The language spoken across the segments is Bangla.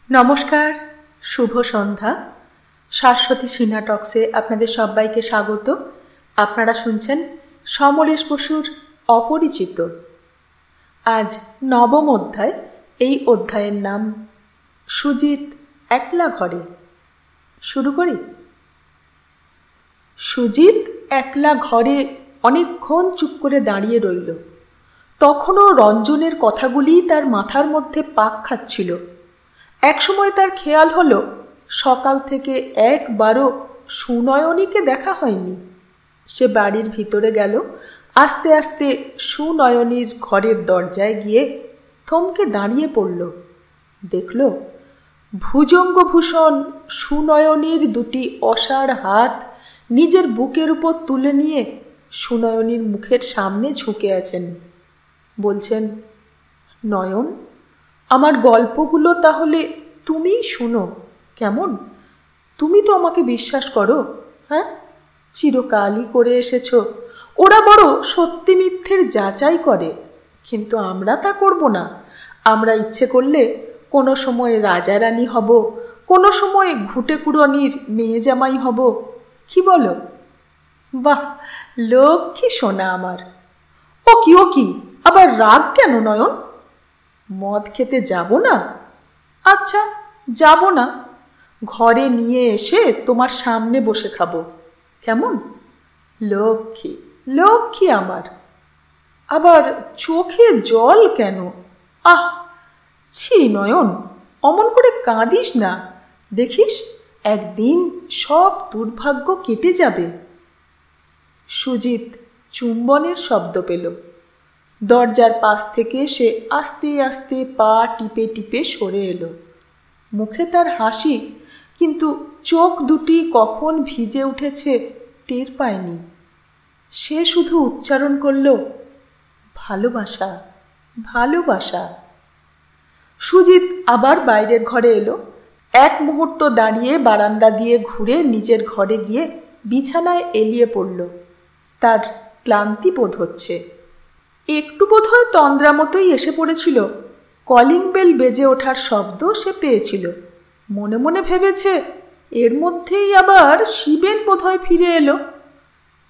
নমস্কার, শুভ সন্ধ্যা। শাশ্বতী সিনহা টক্সে আপনাদের সবাইকে স্বাগত। আপনারা শুনছেন সমরেশ বসুর অপরিচিত। আজ নবম অধ্যায়। এই অধ্যায়ের নাম সুজিত একলা ঘরে। শুরু করি। সুজিত একলা ঘরে অনেকক্ষণ চুপ করে দাঁড়িয়ে রইল। তখনও রঞ্জনের কথাগুলি তার মাথার মধ্যে পাক খাচ্ছিল। একসময় তার খেয়াল হলো সকাল থেকে একবারও সুনয়নীকে দেখা হয়নি। সে বাড়ির ভিতরে গেল। আস্তে আস্তে সুনয়নীর ঘরের দরজায় গিয়ে থমকে দাঁড়িয়ে পড়ল। দেখল ভুজঙ্গভূষণ সুনয়নীর দুটি অসাড় হাত নিজের বুকের উপর তুলে নিয়ে সুনয়নীর মুখের সামনে ঝুঁকে আছেন। বলছেন, নয়ন, আমার গল্পগুলো তাহলে তুমিই শুনো কেমন? তুমি তো আমাকে বিশ্বাস করো, হ্যাঁ? চিরকালই করে এসেছ। ওরা বড় সত্যি মিথ্যের যাচাই করে, কিন্তু আমরা তা করব না। আমরা ইচ্ছে করলে কোনো সময় রাজা রানী হব, কোনো সময় ঘুটে কুড়নির মেয়ে জামাই হব। কি বলো? বাহ, লক্ষ্মী সোনা আমার। ও কি আবার রাগ কেন নয়ন? মদ খেতে যাব না? আচ্ছা, যাব না। ঘরে নিয়ে এসে তোমার সামনে বসে খাবো, কেমন? লক্ষ্মী লক্ষ্মী আমার। আবার চোখে জল কেন? আহ, ছি নয়ন, অমন করে কাঁদিস না। দেখিস একদিন সব দুর্ভাগ্য কেটে যাবে। সুজিত চুম্বনের শব্দ পেল। দরজার পাশ থেকে সে আস্তে আস্তে পা টিপে টিপে সরে এলো। মুখে তার হাসি, কিন্তু চোখ দুটি কখন ভিজে উঠেছে টের পায়নি। সে শুধু উচ্চারণ করল, ভালোবাসা ভালোবাসা। সুজিত আবার বাইরের ঘরে এলো। এক মুহূর্ত দাঁড়িয়ে বারান্দা দিয়ে ঘুরে নিজের ঘরে গিয়ে বিছানায় এলিয়ে পড়ল। তার ক্লান্তি বোধ হচ্ছে। একটু বোধহয় তন্দ্রা মতোই এসে পড়েছিল। কলিং বেল বেজে ওঠার শব্দ সে পেয়েছিল। মনে মনে ভেবেছে এর মধ্যেই আবার শিবেন বোধহয় ফিরে এলো।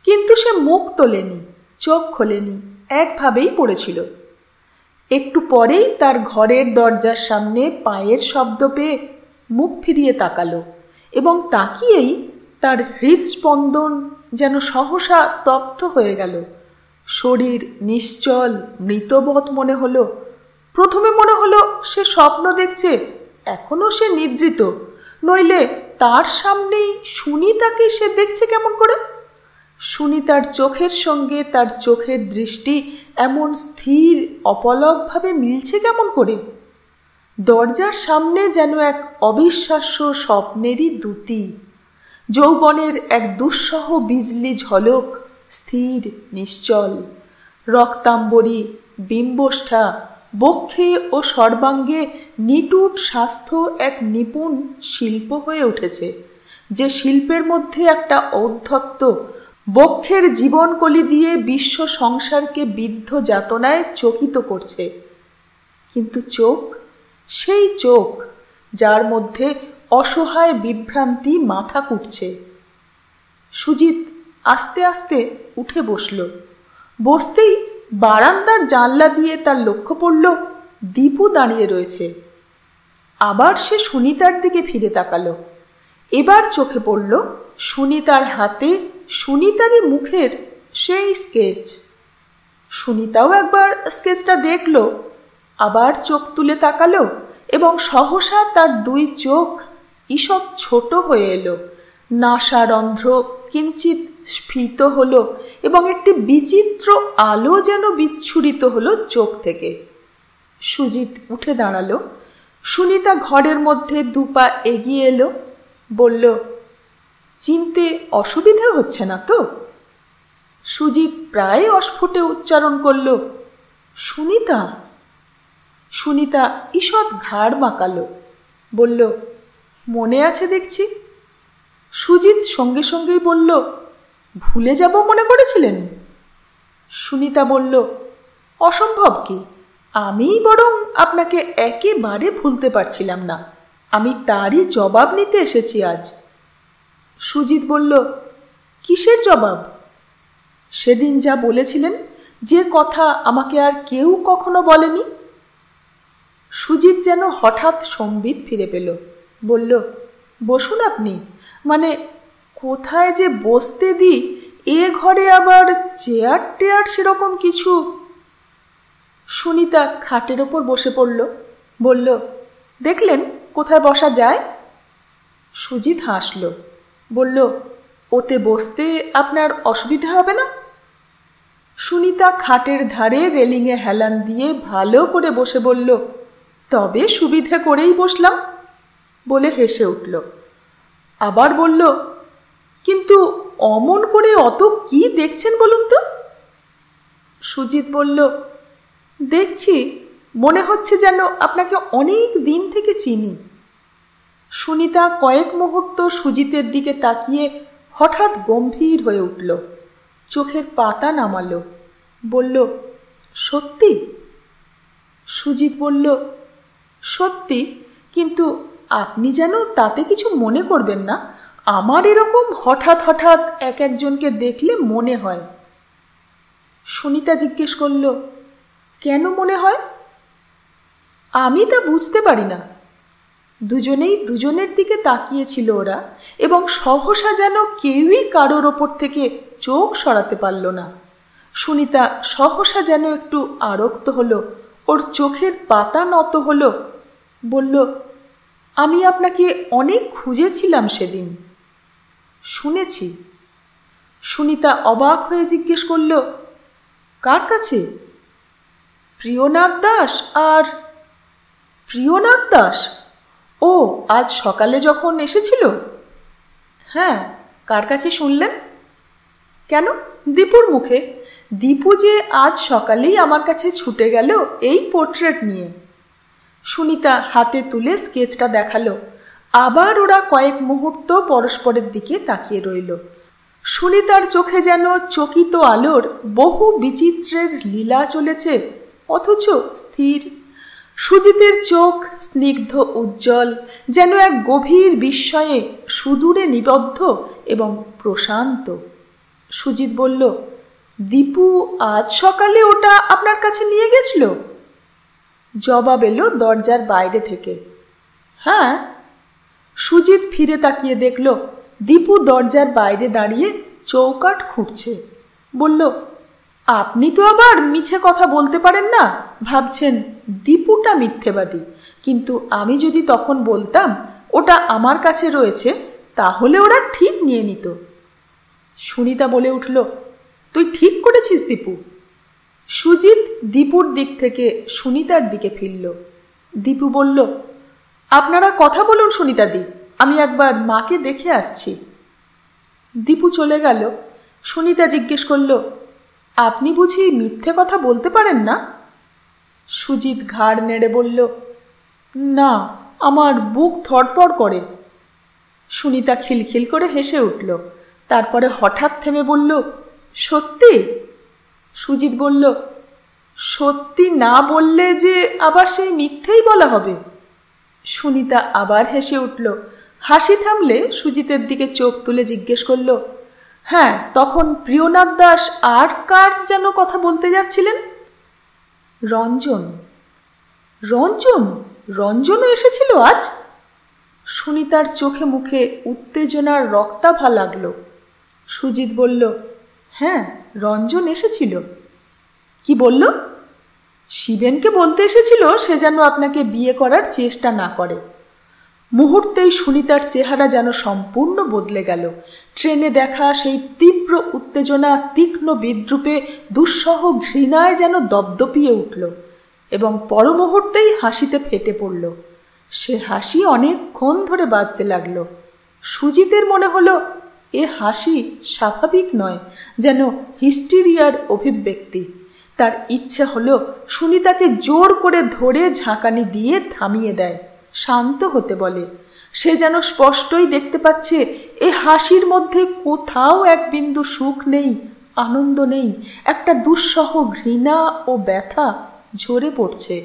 কিন্তু সে মুখ তোলেনি, চোখ খোলেনি, একভাবেই পড়েছিল। একটু পরেই তার ঘরের দরজার সামনে পায়ের শব্দ পেয়ে মুখ ফিরিয়ে তাকালো, এবং তাকিয়েই তার হৃদস্পন্দন যেন সহসা স্তব্ধ হয়ে গেল। শরীর নিশ্চল, মৃতবৎ মনে হলো। প্রথমে মনে হলো সে স্বপ্ন দেখছে, এখনও সে নিদ্রিত, নইলে তার সামনেই সুনিতাকে সে দেখছে কেমন করে? সুনিতার চোখের সঙ্গে তার চোখের দৃষ্টি এমন স্থির অপলকভাবে মিলছে কেমন করে? দরজার সামনে যেন এক অবিশ্বাস্য স্বপ্নেরই দ্যুতি। যৌবনের এক দুঃসহ বিজলি ঝলক, স্থির নিশ্চল। রক্তাম্বরী বিম্বষ্ঠা, বক্ষে ও সর্বাঙ্গে নিটুট স্বাস্থ্য এক নিপুণ শিল্প হয়ে উঠেছে, যে শিল্পের মধ্যে একটা ঔদ্ধত্য বক্ষের জীবনকলি দিয়ে বিশ্ব সংসারকে বিদ্ধ যাতনায় চকিত করছে। কিন্তু চোখ, সেই চোখ যার মধ্যে অসহায় বিভ্রান্তি মাথা কুটছে। সুজিত আস্তে আস্তে উঠে বসল। বসতেই বারান্দার জানলা দিয়ে তার লক্ষ্য পড়ল দীপু দাঁড়িয়ে রয়েছে। আবার সে সুনিতার দিকে ফিরে তাকালো। এবার চোখে পড়ল সুনিতার হাতে সুনিতারই মুখের সেই স্কেচ। সুনিতাও একবার স্কেচটা দেখল, আবার চোখ তুলে তাকালো, এবং সহসা তার দুই চোখ ঈষৎ ছোট হয়ে এলো। নাসারন্ধ্র কিঞ্চিত স্ফীত হলো, এবং একটি বিচিত্র আলো যেন বিচ্ছুরিত হলো চোখ থেকে। সুজিত উঠে দাঁড়ালো। সুনিতা ঘরের মধ্যে দুপা এগিয়ে এলো, বলল, চিনতে অসুবিধে হচ্ছে না তো? সুজিত প্রায় অস্ফুটে উচ্চারণ করল, সুনিতা। সুনিতা ঈষৎ ঘাড় বাঁকালো, বলল, মনে আছে দেখছি। সুজিত সঙ্গে সঙ্গেই বলল, ভুলে যাব মনে করেছিলেন? সুনিতা বলল, অসম্ভব কি, আমিই বরং আপনাকে একেবারে ভুলতে পারছিলাম না। আমি তারই জবাব নিতে এসেছি আজ। সুজিত বলল, কিসের জবাব? সেদিন যা বলেছিলেন, যে কথা আমাকে আর কেউ কখনো বলেনি। সুজিত যেন হঠাৎ সম্বিত ফিরে পেল। বলল, বসুন আপনি। মানে কোথায় যে বসতে দিই, এ ঘরে আবার চেয়ার টেয়ার সেরকম কিছু। সুনিতা খাটের ওপর বসে পড়ল। বলল, দেখলেন কোথায় বসা যায়? সুজিত হাসল। বলল, ওতে বসতে আপনার অসুবিধা হবে না? সুনিতা খাটের ধারে রেলিংয়ে হেলান দিয়ে ভালো করে বসে বলল, তবে সুবিধে করেই বসলাম, বলে হেসে উঠল। আবার বলল, কিন্তু অমন করে অত কি দেখছেন বলুন তো? সুজিত বলল, দেখছি, মনে হচ্ছে যেন আপনাকে অনেক দিন থেকে চিনি। সুনিতা কয়েক মুহূর্ত সুজিতের দিকে তাকিয়ে হঠাৎ গম্ভীর হয়ে উঠল, চোখের পাতা নামালো। বলল, সত্যি? সুজিত বলল, সত্যি, কিন্তু আপনি যেন তাতে কিছু মনে করবেন না। আমার এরকম হঠাৎ হঠাৎ এক একজনকে দেখলে মনে হয়। সুনিতা জিজ্ঞেস করল, কেন মনে হয়? আমি তা বুঝতে পারি না। দুজনেই দুজনের দিকে তাকিয়েছিল ওরা, এবং সহসা যেন কেউই কারোর ওপর থেকে চোখ সরাতে পারল না। সুনিতা সহসা যেন একটু আরক্ত হলো, ওর চোখের পাতা নত হলো। বলল, আমি আপনাকে অনেক খুঁজেছিলাম সেদিন। শুনেছি। সুনিতা অবাক হয়ে জিজ্ঞেস করল, কার কাছে? প্রিয়নাথ দাস আর? প্রিয়নাথ দাস? ও আজ সকালে যখন এসেছিল? হ্যাঁ। কার কাছে শুনলেন? কেন, দীপুর মুখে। দীপু যে আজ সকালেই আমার কাছে ছুটে গেল এই পোর্ট্রেট নিয়ে। সুনিতা হাতে তুলে স্কেচটা দেখালো। আবার ওরা কয়েক মুহূর্ত পরস্পরের দিকে তাকিয়ে রইল। সুনিতার চোখে যেন চকিত আলোর বহু বিচিত্রের লীলা চলেছে, অথচ স্থির। সুজিতের চোখ স্নিগ্ধ উজ্জ্বল, যেন এক গভীর বিস্ময়ে সুদূরে নিবদ্ধ এবং প্রশান্ত। সুজিত বলল, দীপু আজ সকালে ওটা আপনার কাছে নিয়ে গেছিল? জবাব এলো দরজার বাইরে থেকে। হ্যাঁ। সুজিত ফিরে তাকিয়ে দেখল দীপু দরজার বাইরে দাঁড়িয়ে চৌকাঠ খুঁড়ছে। বলল, আপনি তো আবার মিছে কথা বলতে পারেন না। ভাবছেন দীপুটা মিথ্যেবাদী, কিন্তু আমি যদি তখন বলতাম ওটা আমার কাছে রয়েছে, তাহলে ওরা ঠিক নিয়ে নিত। সুনিতা বলে উঠল, তুই ঠিক করেছিস দীপু। সুজিত দীপুর দিক থেকে সুনিতার দিকে ফিরল। দীপু বলল, আপনারা কথা বলুন সুনিতাদি, আমি একবার মাকে দেখে আসছি। দীপু চলে গেল। সুনিতা জিজ্ঞেস করল, আপনি বুঝি মিথ্যে কথা বলতে পারেন না? সুজিত ঘাড় নেড়ে বলল, না, আমার বুক ধড়ফড় করে। সুনিতা খিলখিল করে হেসে উঠল। তারপরে হঠাৎ থেমে বলল, সত্যি? সুজিত বলল, সত্যি না বললে যে আবার সেই মিথ্যেই বলা হবে। সুনিতা আবার হেসে উঠল। হাসি থামলে সুজিতের দিকে চোখ তুলে জিজ্ঞেস করল, হ্যাঁ, তখন প্রিয়নাথ দাস আর কার যেন কথা বলতে যাচ্ছিলেন? রঞ্জন। রঞ্জন? রঞ্জনও এসেছিল আজ? সুনিতার চোখে মুখে উত্তেজনার রক্তাভা লাগলো। সুজিত বলল, হ্যাঁ, রঞ্জন এসেছিল। কি বলল? শিবেনকে বলতে এসেছিল সে যেন আপনাকে বিয়ে করার চেষ্টা না করে। মুহূর্তেই সুনিতার চেহারা যেন সম্পূর্ণ বদলে গেল। ট্রেনে দেখা সেই তীব্র উত্তেজনা তীক্ষ্ণ বিদ্রুপে দুঃসহ ঘৃণায় যেন দপদপিয়ে উঠল, এবং পর মুহূর্তেই হাসিতে ফেটে পড়ল। সে হাসি অনেকক্ষণ ধরে বাজতে লাগলো। সুজিতের মনে হলো এ হাসি স্বাভাবিক নয়, যেন হিস্টিরিয়ার অভিব্যক্তি। তার ইচ্ছে হলো সুনিতাকে জোর করে ধরে ঝাঁকানি দিয়ে থামিয়ে দেয়, শান্ত হতে বলে। সে যেন স্পষ্টই দেখতে পাচ্ছে এ হাসির মধ্যে কোথাও এক বিন্দু সুখ নেই, আনন্দ নেই, একটা দুঃসহ ঘৃণা ও ব্যথা ঝরে পড়ছে।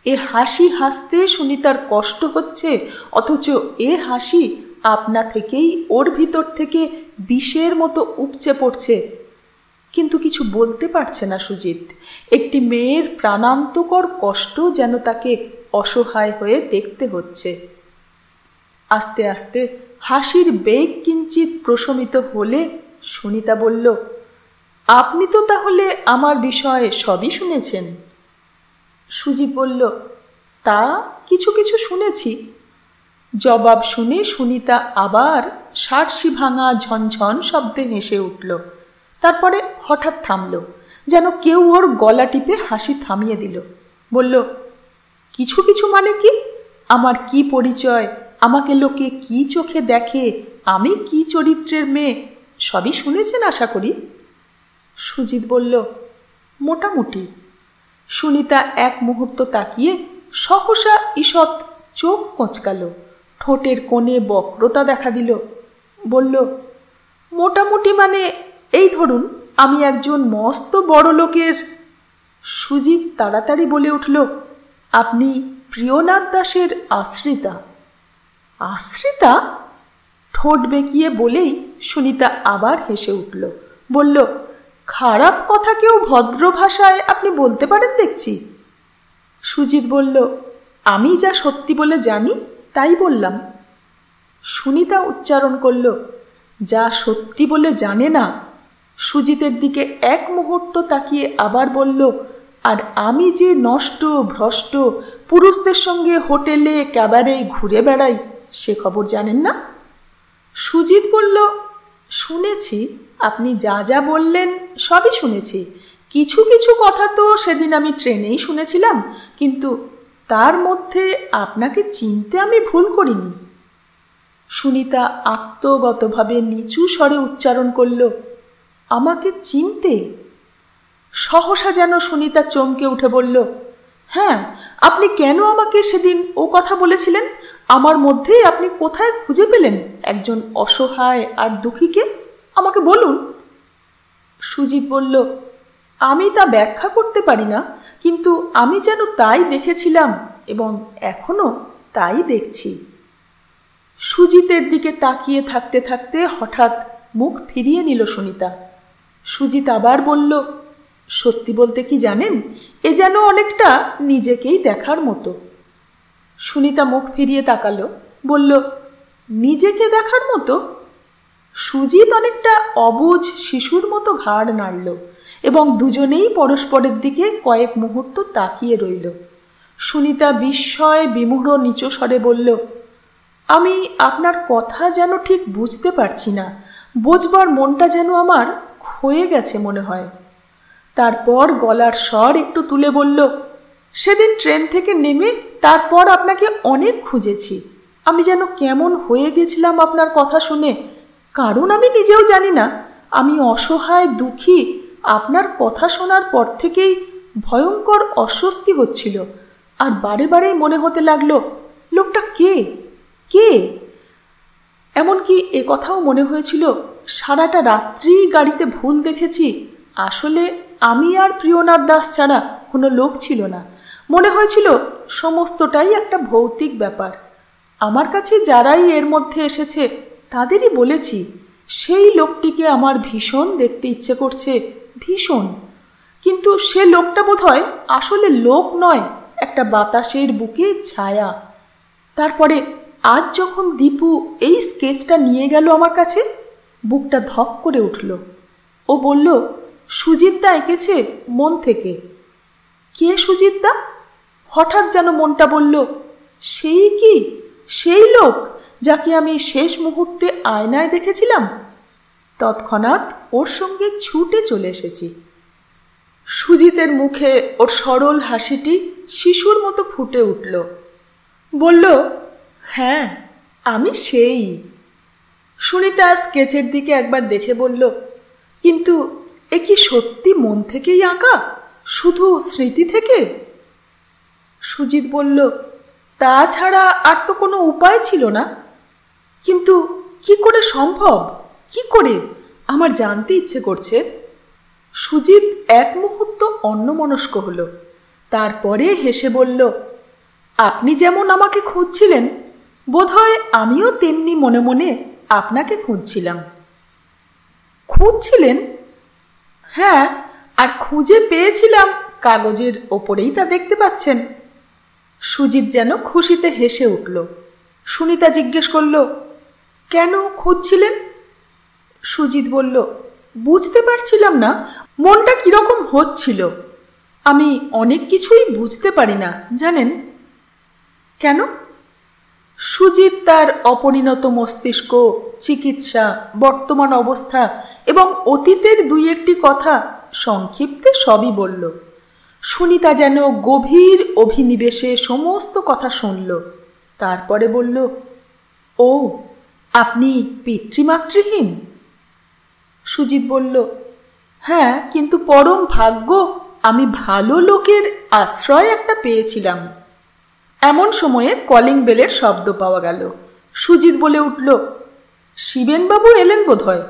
এ হাসি হাসতে সুনিতার কষ্ট হচ্ছে, অথচ এ হাসি আপনা থেকেই ওর ভিতর থেকে বিষের মতো উপচে পড়ছে। কিন্তু কিছু বলতে পারছে না সুজিত। একটি মেয়ের প্রাণান্তকর কষ্ট যেন তাকে অসহায় হয়ে দেখতে হচ্ছে। আস্তে আস্তে হাসির বেগ কিঞ্চিত প্রশমিত হলে সুনিতা বলল, আপনি তো তাহলে আমার বিষয়ে সবই শুনেছেন? সুজিত বলল, তা কিছু কিছু শুনেছি। জবাব শুনে সুনিতা আবার সার্সি ভাঙা ঝনঝন শব্দে হেসে উঠল। তারপরে হঠাৎ থামল, যেন কেউ ওর গলা টিপে হাসি থামিয়ে দিল। বলল, কিছু কিছু মানে কি? আমার কি পরিচয়, আমাকে লোকে কি চোখে দেখে, আমি কি চরিত্রের মেয়ে, সবই শুনেছেন আশা করি? সুজিত বলল, মোটামুটি। সুনিতা এক মুহূর্ত তাকিয়ে সহসা ঈষৎ চোখ কোঁচকাল, ঠোঁটের কোণে বক্রতা দেখা দিল। বলল, মোটামুটি মানে এই ধরুন আমি একজন মস্ত বড় লোকের। সুজিত তাড়াতাড়ি বলে উঠল, আপনি প্রিয়নাথ দাসের আশ্রিতা। আশ্রিতা? ঠোঁট বেঁকিয়ে বলেই সুনিতা আবার হেসে উঠল। বলল, খারাপ কথা কেউ ভদ্র ভাষায় আপনি বলতে পারেন দেখছি। সুজিত বলল, আমি যা সত্যি বলে জানি তাই বললাম। সুনিতা উচ্চারণ করল, যা সত্যি বলে জানে না। সুজিতের দিকে এক মুহূর্ত তাকিয়ে আবার বলল, আর আমি যে নষ্ট ভ্রষ্ট, পুরুষদের সঙ্গে হোটেলে ক্যাবারে ঘুরে বেড়াই, সে খবর জানেন না? সুজিত বলল, শুনেছি, আপনি যা যা বললেন সবই শুনেছি। কিছু কিছু কথা তো সেদিন আমি ট্রেনেই শুনেছিলাম, কিন্তু তার মধ্যে আপনাকে চিনতে আমি ভুল করিনি। সুনিতা আত্মগতভাবে নিচু স্বরে উচ্চারণ করল, আমাকে চিনতে? সহসা যেন সুনিতা চমকে উঠে বলল, হ্যাঁ, আপনি কেন আমাকে সেদিন ও কথা বলেছিলেন? আমার মধ্যেই আপনি কোথায় খুঁজে পেলেন একজন অসহায় আর দুঃখীকে? আমাকে বলুন। সুজিত বলল, আমি তা ব্যাখ্যা করতে পারি না, কিন্তু আমি যেন তাই দেখেছিলাম এবং এখনো তাই দেখছি। সুজিতের দিকে তাকিয়ে থাকতে থাকতে হঠাৎ মুখ ফিরিয়ে নিল সুনিতা। সুজিত আবার বলল, সত্যি বলতে কি জানেন, এ যেন অনেকটা নিজেকেই দেখার মতো। সুনিতা মুখ ফিরিয়ে তাকালো, বলল, নিজেকে দেখার মতো? সুজিত অনেকটা অবুঝ শিশুর মতো ঘাড় নাড়ল এবং দুজনেই পরস্পরের দিকে কয়েক মুহূর্ত তাকিয়ে রইল। সুনিতা বিস্ময় বিমূঢ় নিচু স্বরে বলল, আমি আপনার কথা যেন ঠিক বুঝতে পারছি না, বোঝবার মনটা যেন আমার ক্ষয়ে গেছে মনে হয়। তারপর গলার স্বর একটু তুলে বলল, সেদিন ট্রেন থেকে নেমে তারপর আপনাকে অনেক খুঁজেছি। আমি যেন কেমন হয়ে গেছিলাম আপনার কথা শুনে, কারণ আমি নিজেও জানি না। আমি অসহায় দুঃখী, আপনার কথা শোনার পর থেকেই ভয়ঙ্কর অস্বস্তি হচ্ছিল, আর বারে বারেই মনে হতে লাগলো, লোকটা কে কে? এমনকি এ কথাও মনে হয়েছিল, সারাটা রাত্রি গাড়িতে ভুল দেখেছি, আসলে আমি আর প্রিয়নাথ দাস ছাড়া কোনো লোক ছিল না। মনে হয়েছিল সমস্তটাই একটা ভৌতিক ব্যাপার। আমার কাছে যারাই এর মধ্যে এসেছে তাদেরই বলেছি, সেই লোকটিকে আমার ভীষণ দেখতে ইচ্ছে করছে, ভীষণ। কিন্তু সে লোকটা বোধহয় আসলে লোক নয়, একটা বাতাসের বুকে ছায়া। তারপরে আজ যখন দীপু এই স্কেচটা নিয়ে গেল আমার কাছে, বুকটা ধক করে উঠল। ও বলল, সুজিতদা এঁকেছে মন থেকে। কে সুজিতদা? হঠাৎ যেন মনটা বলল, সেই কি সেই লোক যাকে আমি শেষ মুহূর্তে আয়নায় দেখেছিলাম? তৎক্ষণাৎ ওর সঙ্গে ছুটে চলে এসেছি। সুজিতের মুখে ওর সরল হাসিটি শিশুর মতো ফুটে উঠল। বলল, হ্যাঁ, আমি সেই। সুনিতা স্কেচের দিকে একবার দেখে বলল, কিন্তু এ কি সত্যি মন থেকেই আঁকা, শুধু স্মৃতি থেকে? সুজিত বলল, তাছাড়া আর তো কোনো উপায় ছিল না। কিন্তু কি করে সম্ভব, কি করে, আমার জানতে ইচ্ছে করছে। সুজিত এক মুহূর্ত অন্যমনস্ক হলো, তারপরে হেসে বলল, আপনি যেমন আমাকে খুঁজছিলেন, বোধহয় আমিও তেমনি মনে মনে আপনাকে খুঁজছিলাম। খুঁজছিলেন? হ্যাঁ, আর খুঁজে পেয়েছিলাম কাগজের ওপরেই, তা দেখতে পাচ্ছেন। সুজিত যেন খুশিতে হেসে উঠল। সুনিতা জিজ্ঞেস করল, কেন খুঁজছিলেন? সুজিত বলল, বুঝতে পারছিলাম না, মনটা কিরকম হচ্ছিল। আমি অনেক কিছুই বুঝতে পারি না, জানেন। কেন? সুজিত তার অপরিণত মস্তিষ্ক, চিকিৎসা, বর্তমান অবস্থা এবং অতীতের দুই একটি কথা সংক্ষিপ্তে সবই বলল। সুনিতা যেন গভীর অভিনিবেশে সমস্ত কথা শুনল। তারপরে বলল, ও, আপনি পিতৃমাতৃহীন? সুজিত বলল, হ্যাঁ, কিন্তু পরম ভাগ্য আমি ভালো লোকের আশ্রয় একটা পেয়েছিলাম। এমন সময়ে কলিং বেলের শব্দ পাওয়া গেল। সুজিত বলে উঠল, শিবেনবাবু এলেন বোধহয়।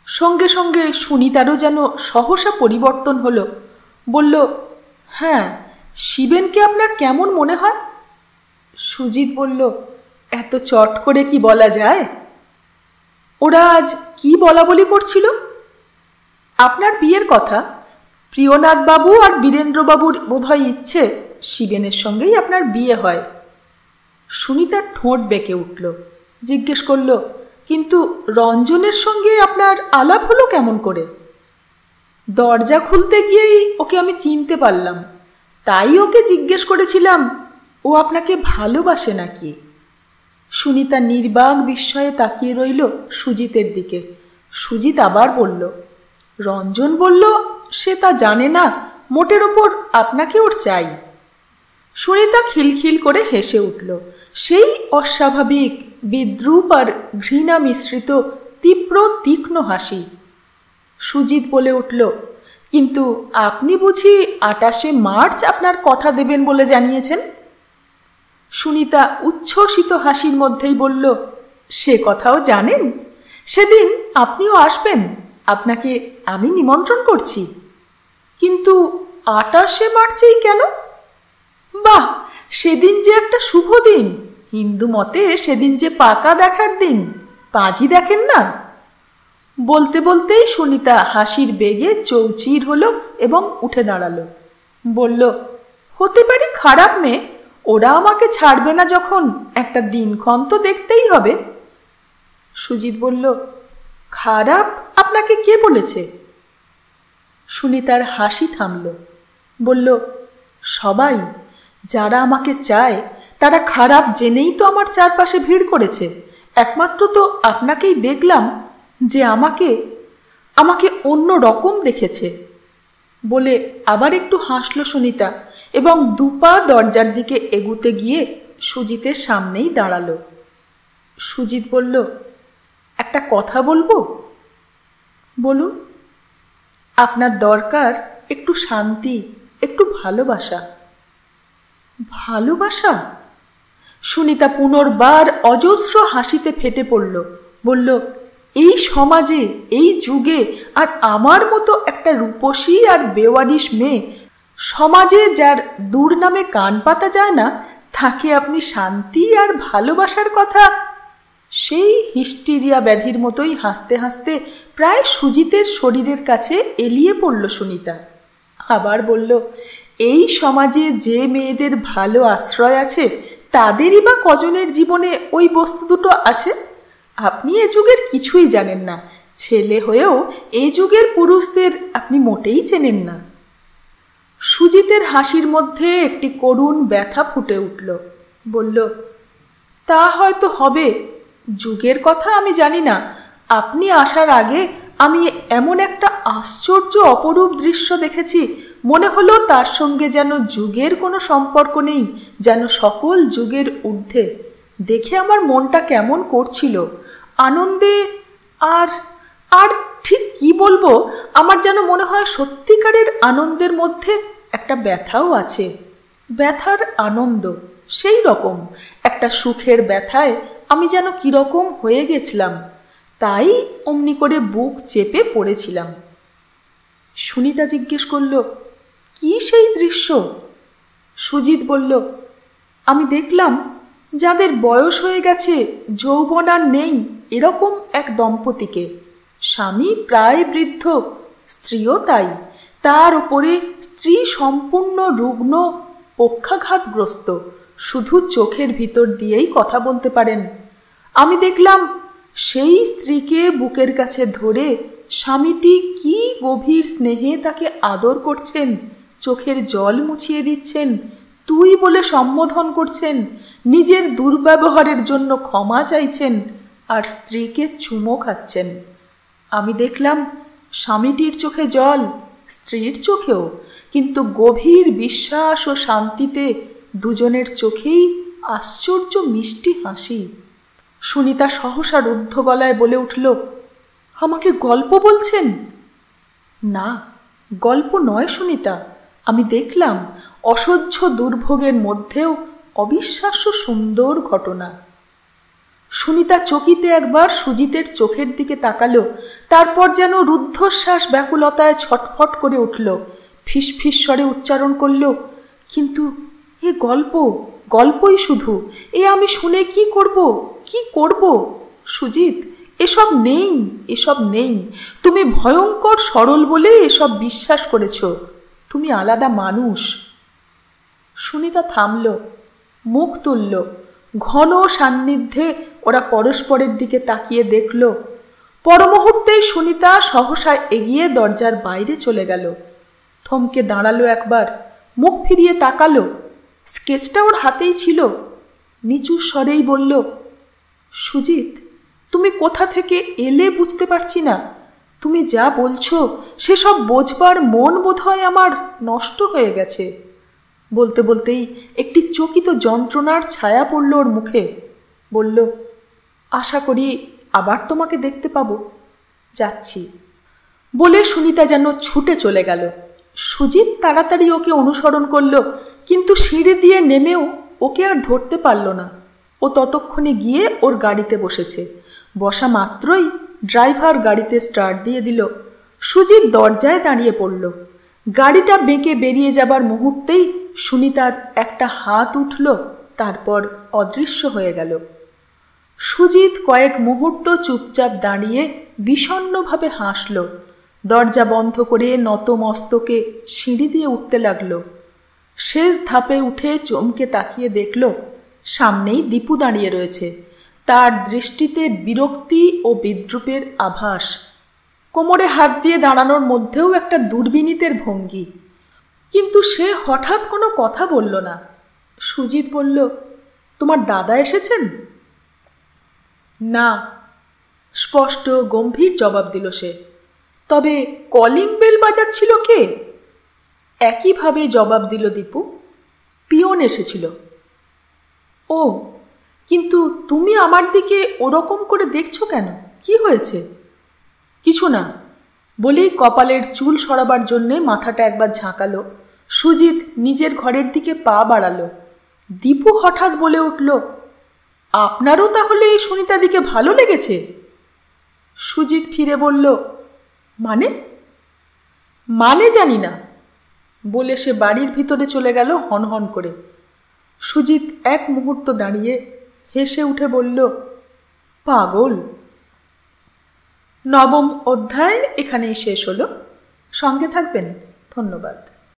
সঙ্গে সঙ্গে সুনিতারও যেন সহসা পরিবর্তন হলো। বলল, হ্যাঁ, শিবেনকে আপনার কেমন মনে হয়? সুজিত বলল, এত চট করে কি বলা যায়? ওরা আজ কি বলা বলি করছিল? আপনার বিয়ের কথা। প্রিয়নাথবাবু আর বীরেন্দ্রবাবুর বোধহয় ইচ্ছে শিবেনের সঙ্গেই আপনার বিয়ে হয়। সুনিতার ঠোঁট বেঁকে উঠল। জিজ্ঞেস করল, কিন্তু রঞ্জনের সঙ্গে আপনার আলাপ হলো কেমন করে? দরজা খুলতে গিয়েই ওকে আমি চিনতে পারলাম, তাই ওকে জিজ্ঞেস করেছিলাম ও আপনাকে ভালোবাসে নাকি। সুনিতা নির্বাক বিস্ময়ে তাকিয়ে রইল সুজিতের দিকে। সুজিত আবার বলল, রঞ্জন বলল সে তা জানে না, মোটের ওপর আপনাকে ওর চাই। সুনিতা খিলখিল করে হেসে উঠল, সেই অস্বাভাবিক বিদ্রূপ আর ঘৃণা মিশ্রিত তীব্র তীক্ষ্ণ হাসি। সুজিত বলে উঠল, কিন্তু আপনি বুঝি 28শে মার্চ আপনার কথা দেবেন বলে জানিয়েছেন? সুনিতা উচ্ছ্বসিত হাসির মধ্যেই বলল, সে কথাও জানেন? সেদিন আপনিও আসবেন, আপনাকে আমি নিমন্ত্রণ করছি। কিন্তু 28শে মার্চেই কেন? বাহ, সেদিন যে একটা শুভ দিন। হিন্দু মতে সেদিন যে পাকা দেখার দিন, পাঁজি দেখেন না? বলতে বলতেই সুনিতা হাসির বেগে চৌচির হলো এবং উঠে দাঁড়ালো। বলল, হতে পারি খারাপ মেয়ে, ওরা আমাকে ছাড়বে না যখন একটা দিনক্ষণ তো দেখতেই হবে। সুজিত বলল, খারাপ আপনাকে কে বলেছে? সুনিতার হাসি থামল। বলল, সবাই যারা আমাকে চায় তারা খারাপ জেনেই তো আমার চারপাশে ভিড় করেছে। একমাত্র তো আপনাকেই দেখলাম যে আমাকে আমাকে অন্য রকম দেখেছে। বলে আবার একটু হাসল সুনিতা এবং দুপা দরজার দিকে এগুতে গিয়ে সুজিতের সামনেই দাঁড়ালো। সুজিত বলল, একটা কথা বলবো? বলুন। আপনার দরকার একটু শান্তি, একটু ভালোবাসা। ভালোবাসা? সুনিতা পুনর্বার অজস্র হাসিতে ফেটে পড়ল। বলল, এই সমাজে, এই যুগে আর আমার মতো একটা রূপসী আর বেওয়ারিশ মেয়ে, সমাজে যার দুর্নামে কান পাতা যায় না, তাকে আপনি শান্তি আর ভালোবাসার কথা? সেই হিস্টিরিয়া ব্যাধির মতোই হাসতে হাসতে প্রায় সুজিতের শরীরের কাছে এলিয়ে পড়ল সুনিতা। আবার বলল, এই সমাজে যে মেয়েদের ভালো আশ্রয় আছে তাদেরই বা কজনের জীবনে ওই বস্তু দুটো আছে? আপনি এ যুগের কিছুই জানেন না, ছেলে হয়েও এই যুগের পুরুষদের আপনি মোটেই চেনেন না। সুজিতের হাসির মধ্যে একটি করুণ ব্যথা ফুটে উঠল। বলল, তা হয়তো হবে, যুগের কথা আমি জানি না। আপনি আসার আগে আমি এমন একটা আশ্চর্য অপরূপ দৃশ্য দেখেছি, মনে হলো তার সঙ্গে যেন যুগের কোনো সম্পর্ক নেই, যেন সকল যুগের ঊর্ধ্বে। দেখে আমার মনটা কেমন করছিল, আনন্দে আর আর ঠিক কি বলবো, আমার যেন মনে হয় সত্যিকারের আনন্দের মধ্যে একটা ব্যথাও আছে। ব্যথার আনন্দ, সেই রকম একটা সুখের ব্যথায় আমি যেন কীরকম হয়ে গেছিলাম, তাই অমনি করে বুক চেপে পড়েছিলাম। সুনিতা জিজ্ঞেস করল, কি সেই দৃশ্য? সুজিত বলল, আমি দেখলাম যাদের বয়স হয়ে গেছে, যৌবন আর নেই, এরকম এক দম্পতিকে। স্বামী প্রায় বৃদ্ধ, স্ত্রীও তাই। তার উপরে স্ত্রী সম্পূর্ণ রুগ্ন, পক্ষাঘাতগ্রস্ত, শুধু চোখের ভিতর দিয়েই কথা বলতে পারেন। আমি দেখলাম সেই স্ত্রীকে বুকের কাছে ধরে স্বামীটি কি গভীর স্নেহে তাকে আদর করছেন, চোখের জল মুছিয়ে দিচ্ছেন, তুই বলে সম্বোধন করছেন, নিজের দুর্ব্যবহারের জন্য ক্ষমা চাইছেন, আর স্ত্রীকে চুমো খাচ্ছেন। আমি দেখলাম স্বামীটির চোখে জল, স্ত্রীর চোখেও, কিন্তু গভীর বিশ্বাস ও শান্তিতে দুজনের চোখেই আশ্চর্য মিষ্টি হাসি। সুনিতা সহসা রুদ্ধ গলায় বলে উঠল, আমাকে গল্প বলছেন? না, গল্প নয় সুনিতা, আমি দেখলাম অসহ্য দুর্ভোগের মধ্যেও অবিশ্বাস্য সুন্দর ঘটনা। সুনিতা চকিতে একবার সুজিতের চোখের দিকে তাকালো, তারপর যেন রুদ্ধশ্বাস ব্যাকুলতায় ছটফট করে উঠল, ফিসফিস স্বরে উচ্চারণ করল, কিন্তু এ গল্প, গল্পই শুধু, এ আমি শুনে কি করব, কি করব? সুজিত, এসব নেই, এসব নেই। তুমি ভয়ঙ্কর সরল বলে এসব বিশ্বাস করেছ। তুমি আলাদা মানুষ। সুনিতা থামল, মুখ তুলল। ঘন সান্নিধ্যে ওরা পরস্পরের দিকে তাকিয়ে দেখল। পরমুহূর্তেই সুনিতা সহসা এগিয়ে দরজার বাইরে চলে গেল। থমকে দাঁড়ালো একবার, মুখ ফিরিয়ে তাকালো। স্কেচটা ওর হাতেই ছিল। নিচু স্বরেই বলল, সুজিত, তুমি কোথা থেকে এলে বুঝতে পারছি না। তুমি যা বলছো সেসব বোঝবার মন বোধহয় আমার নষ্ট হয়ে গেছে। বলতে বলতেই একটি চকিত যন্ত্রণার ছায়া পড়ল ওর মুখে। বলল, আশা করি আবার তোমাকে দেখতে পাবো। যাচ্ছি। বলে সুনিতা যেন ছুটে চলে গেল। সুজিত তাড়াতাড়ি ওকে অনুসরণ করল, কিন্তু সিঁড়ি দিয়ে নেমেও ওকে আর ধরতে পারল না। ও ততক্ষণে গিয়ে ওর গাড়িতে বসেছে। বসা মাত্রই ড্রাইভার গাড়িতে স্টার্ট দিয়ে দিল। সুজিত দরজায় দাঁড়িয়ে পড়ল। গাড়িটা বেঁকে বেরিয়ে যাবার মুহূর্তেই সুনিতার একটা হাত উঠল, তারপর অদৃশ্য হয়ে গেল। সুজিত কয়েক মুহূর্ত চুপচাপ দাঁড়িয়ে বিষণ্ণভাবে হাসল। দরজা বন্ধ করে নত মস্তকে সিঁড়ি দিয়ে উঠতে লাগল। শেষ ধাপে উঠে চমকে তাকিয়ে দেখল সামনেই দীপু দাঁড়িয়ে রয়েছে। তার দৃষ্টিতে বিরক্তি ও বিদ্রূপের আভাস। কোমরে হাত দিয়ে দাঁড়ানোর মধ্যেও একটা দুর্বিনীতের ভঙ্গি। কিন্তু সে হঠাৎ কোনো কথা বলল না। সুজিত বলল, তোমার দাদা এসেছেন? না, স্পষ্ট গম্ভীর জবাব দিল সে। তবে কলিং বেল বাজাচ্ছিল কে? একইভাবে জবাব দিল দীপু। পিয়ন এসেছিল। ও, কিন্তু তুমি আমার দিকে ওরকম করে দেখছো কেন? কি হয়েছে? কিছু না, বলেই কপালের চুল সরাবার জন্যে মাথাটা একবার ঝাঁকালো। সুজিত নিজের ঘরের দিকে পা বাড়ালো। দীপু হঠাৎ বলে উঠল, আপনারও তাহলে এই সুনিতাদিকে ভালো লেগেছে? সুজিত ফিরে বলল, মানে? মানে জানি না, বলে সে বাড়ির ভিতরে চলে গেল হনহন করে। সুজিত এক মুহূর্ত দাঁড়িয়ে হেসে উঠে বলল, পাগল। নবম অধ্যায় এখানেই শেষ হলো। সঙ্গে থাকবেন। ধন্যবাদ।